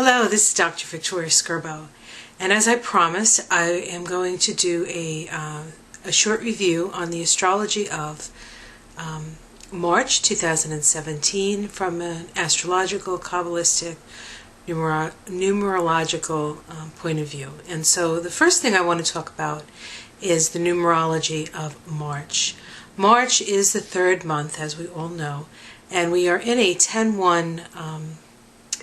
Hello, this is Dr. Victoria Skirbo, and as I promised, I am going to do a short review on the astrology of March 2017 from an astrological, Kabbalistic, numerological point of view. And so the first thing I want to talk about is the numerology of March. March is the third month, as we all know, and we are in a 10-1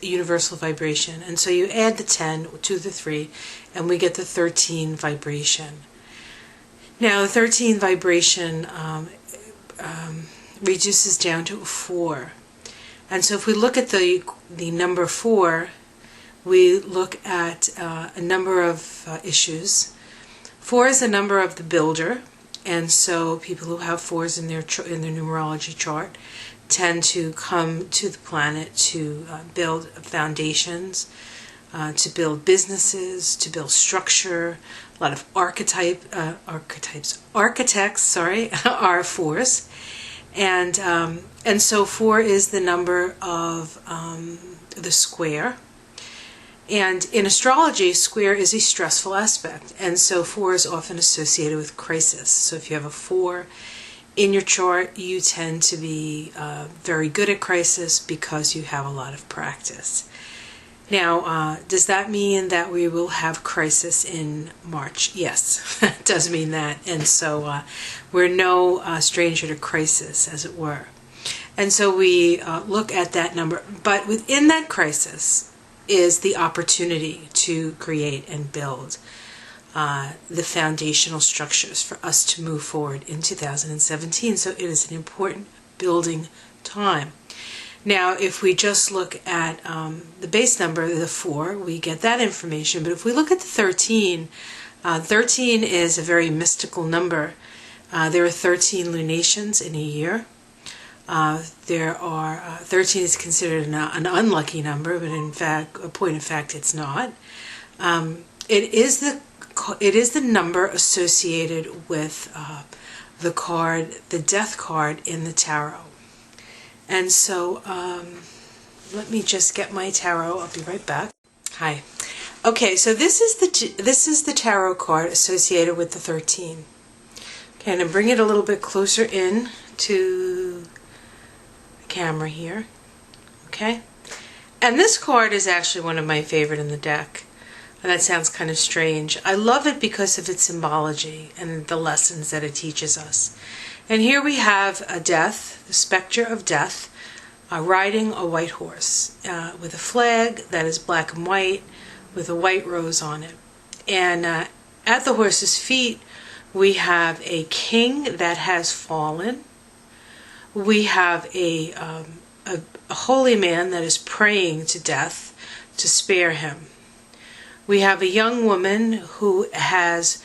universal vibration, and so you add the 10 to the 3 and we get the 13 vibration. Now the 13 vibration reduces down to a 4, and so if we look at the number 4, we look at a number of issues. 4 is the number of the builder, and so people who have 4s in their numerology chart tend to come to the planet to build foundations, to build businesses, to build structure. A lot of archetypts are 4s, and so 4 is the number of the square. And in astrology, square is a stressful aspect, and so 4 is often associated with crisis. So if you have a 4 in your chart, you tend to be very good at crisis because you have a lot of practice. Now, does that mean that we will have crisis in March? Yes, it does mean that. And so we're no stranger to crisis, as it were. And so we look at that number. But within that crisis is the opportunity to create and build the foundational structures for us to move forward in 2017. So it is an important building time. Now, if we just look at the base number, the 4, we get that information. But if we look at the 13, 13 is a very mystical number. There are 13 lunations in a year. 13 is considered an unlucky number, but in fact, a point of fact, it's not. It is the number associated with the card, the death card in the tarot. And so let me just get my tarot. I'll be right back. Hi. Okay, so this is the tarot card associated with the 13. Okay, and I'm bring it a little bit closer in to the camera here. Okay, and this card is actually one of my favorite in the deck. And that sounds kind of strange. I love it because of its symbology and the lessons that it teaches us. And here we have a death, the specter of death, riding a white horse with a flag that is black and white with a white rose on it. And at the horse's feet we have a king that has fallen. We have a holy man that is praying to death to spare him. We have a young woman who has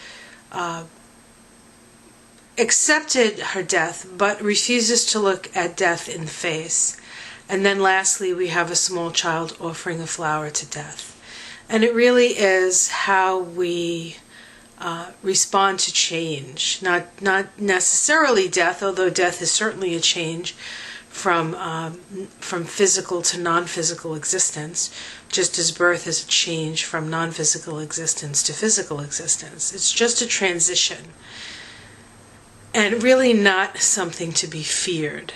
accepted her death but refuses to look at death in the face. And then lastly, we have a small child offering a flower to death. And it really is how we respond to change. Not necessarily death, although death is certainly a change from physical to non-physical existence, just as birth is a change from non-physical existence to physical existence. It's just a transition, and really not something to be feared.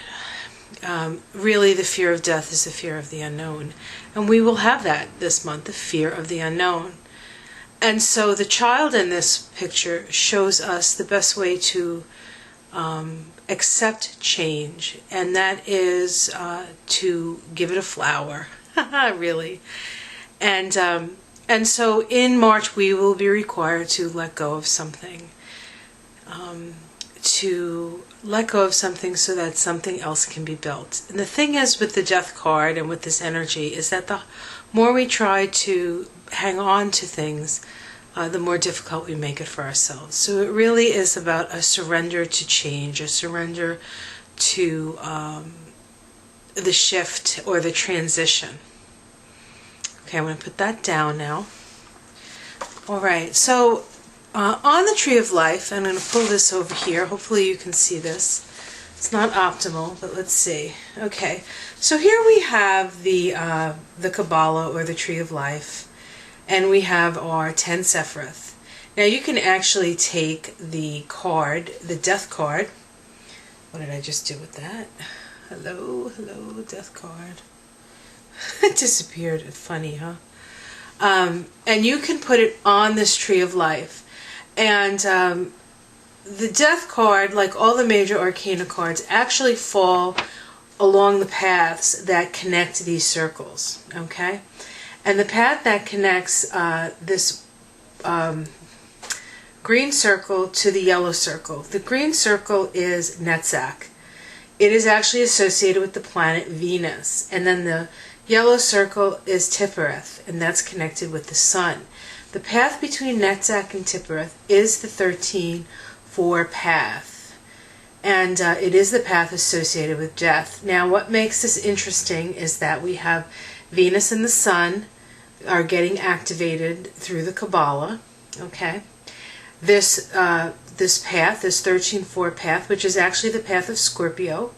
Really, the fear of death is the fear of the unknown, and we will have that this month, the fear of the unknown. And so the child in this picture shows us the best way to accept change, and that is to give it a flower. Really. And so in March we will be required to let go of something, so that something else can be built. And the thing is with the death card and with this energy is that the more we try to hang on to things, the more difficult we make it for ourselves. So it really is about a surrender to change, a surrender to the shift or the transition. Okay, I'm going to put that down now. All right, so on the Tree of Life, I'm going to pull this over here. Hopefully you can see this. It's not optimal, but let's see. Okay, so here we have the Kabbalah, or the Tree of Life, and we have our 10 Sephiroth. Now you can actually take the card, the death card. What did I just do with that? Hello, death card. It disappeared. Funny, huh? And you can put it on this Tree of Life. And the death card, like all the major arcana cards, actually fall along the paths that connect these circles. Okay? And the path that connects this green circle to the yellow circle. The green circle is Netzach. It is actually associated with the planet Venus. And then the yellow circle is Tiphereth, and that's connected with the sun. The path between Netzach and Tiphereth is the 13-4 path. And it is the path associated with death. Now, what makes this interesting is that we have Venus and the sun are getting activated through the Kabbalah. Okay? This path, this 13-4 path, which is actually the path of Scorpio.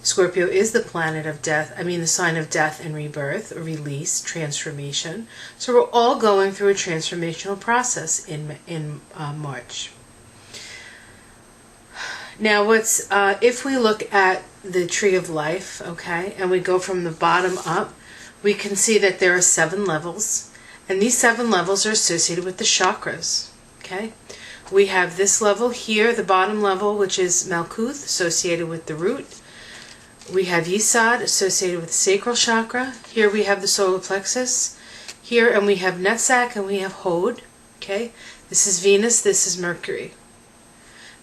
Scorpio is the planet of death, the sign of death and rebirth, or release, transformation. So we're all going through a transformational process in March. Now, if we look at the Tree of Life, okay, and we go from the bottom up, we can see that there are 7 levels, and these 7 levels are associated with the chakras. Okay, we have this level here, the bottom level, which is Malkuth, associated with the root. We have Yesod, associated with the sacral chakra. Here we have the solar plexus. Here, and we have Netzach, and we have Hod. Okay, this is Venus, this is Mercury.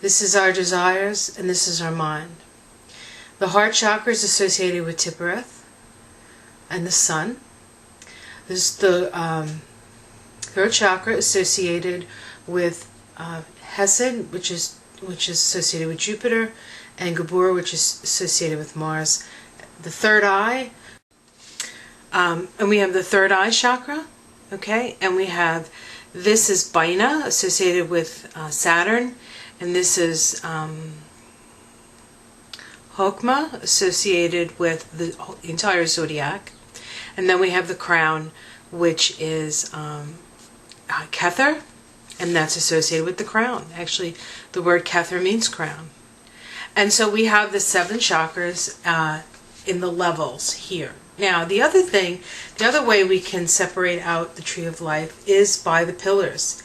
This is our desires, and this is our mind. The heart chakra is associated with Tiphereth and the sun. This is the third chakra associated with Hesed, which is associated with Jupiter, and Gabor, which is associated with Mars. The third eye, and we have the third eye chakra, okay, and we have, this is Bina, associated with Saturn, and this is Hokmah, associated with the entire zodiac, and then we have the crown, which is Kether, and that's associated with the crown. Actually, the word Kether means crown. And so we have the 7 chakras in the levels here. Now, the other way we can separate out the Tree of Life is by the pillars.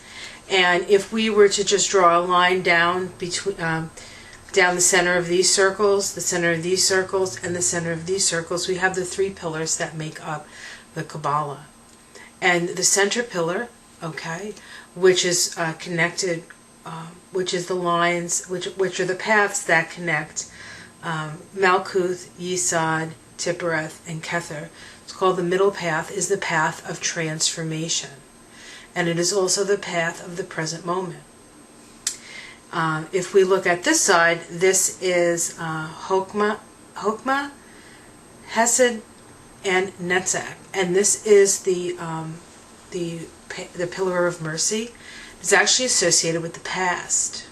And if we were to just draw a line down between down the center of these circles, the center of these circles, and the center of these circles, we have the 3 pillars that make up the Kabbalah. And the center pillar, okay, which is connected, which is the lines, which are the paths that connect Malkuth, Yesod, Tiphereth, and Kether. It's called the middle path, is the path of transformation. And it is also the path of the present moment. If we look at this side, this is Hokmah, Hesed, and Netzach. And this is the pillar of mercy. It's actually associated with the past.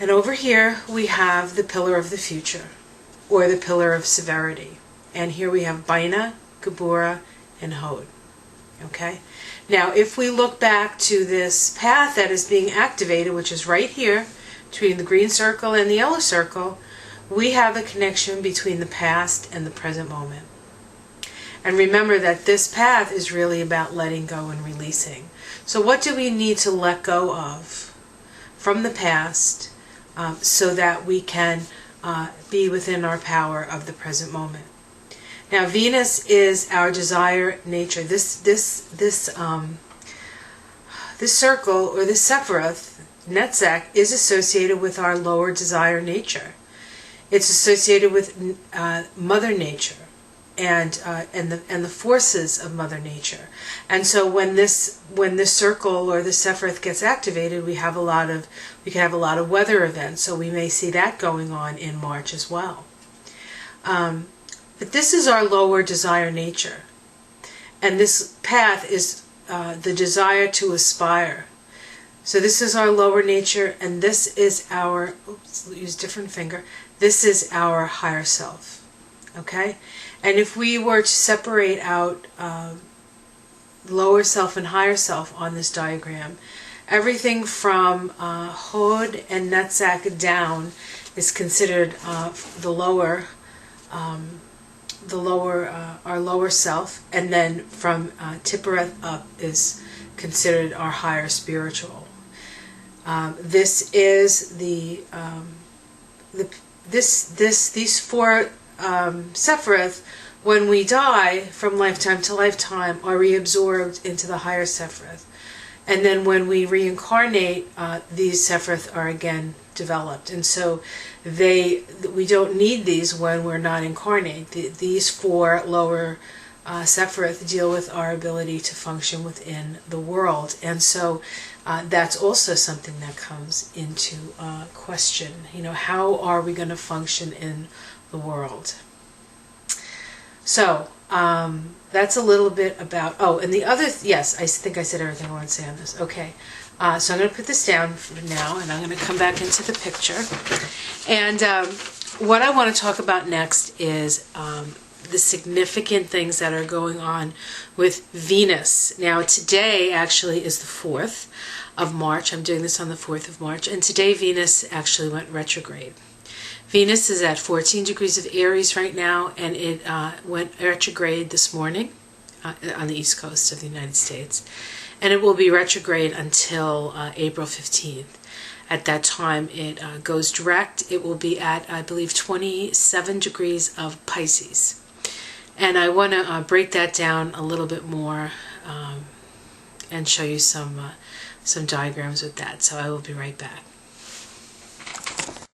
And over here we have the pillar of the future, or the pillar of severity. And here we have Bina, Gabora, and Hod. Okay? Now, if we look back to this path that is being activated, which is right here, between the green circle and the yellow circle, we have a connection between the past and the present moment. And remember that this path is really about letting go and releasing. So what do we need to let go of from the past so that we can be within our power of the present moment? Now, Venus is our desire nature. This circle, or this Sephiroth, Netzach, is associated with our lower desire nature. It's associated with Mother Nature and the forces of Mother Nature. And so when this circle or the Sephiroth gets activated, we can have a lot of weather events. So we may see that going on in March as well. But this is our lower desire nature. And this path is the desire to aspire. So this is our lower nature, and this is our, oops, use different finger, this is our higher self. Okay? And if we were to separate out lower self and higher self on this diagram, everything from Hod and Netzach down is considered the lower, our lower self, and then from Tiphareth up is considered our higher spiritual. This is these four Sephiroth, when we die from lifetime to lifetime, are reabsorbed into the higher Sephiroth. And then when we reincarnate, these Sephiroth are again developed. And so we don't need these when we're not incarnate. These four lower Sephiroth deal with our ability to function within the world. And so that's also something that comes into question. How are we going to function in the world? So that's a little bit about, and the other, yes, I think I said everything I want to say on this. Okay, so I'm going to put this down for now, and I'm going to come back into the picture. And what I want to talk about next is the significant things that are going on with Venus. Now, today actually is the 4th of March. I'm doing this on the 4th of March, and today Venus actually went retrograde. Venus is at 14 degrees of Aries right now, and it went retrograde this morning on the east coast of the United States. And it will be retrograde until April 15th. At that time, it goes direct. It will be at, I believe, 27 degrees of Pisces. And I want to break that down a little bit more and show you some diagrams with that. So I will be right back.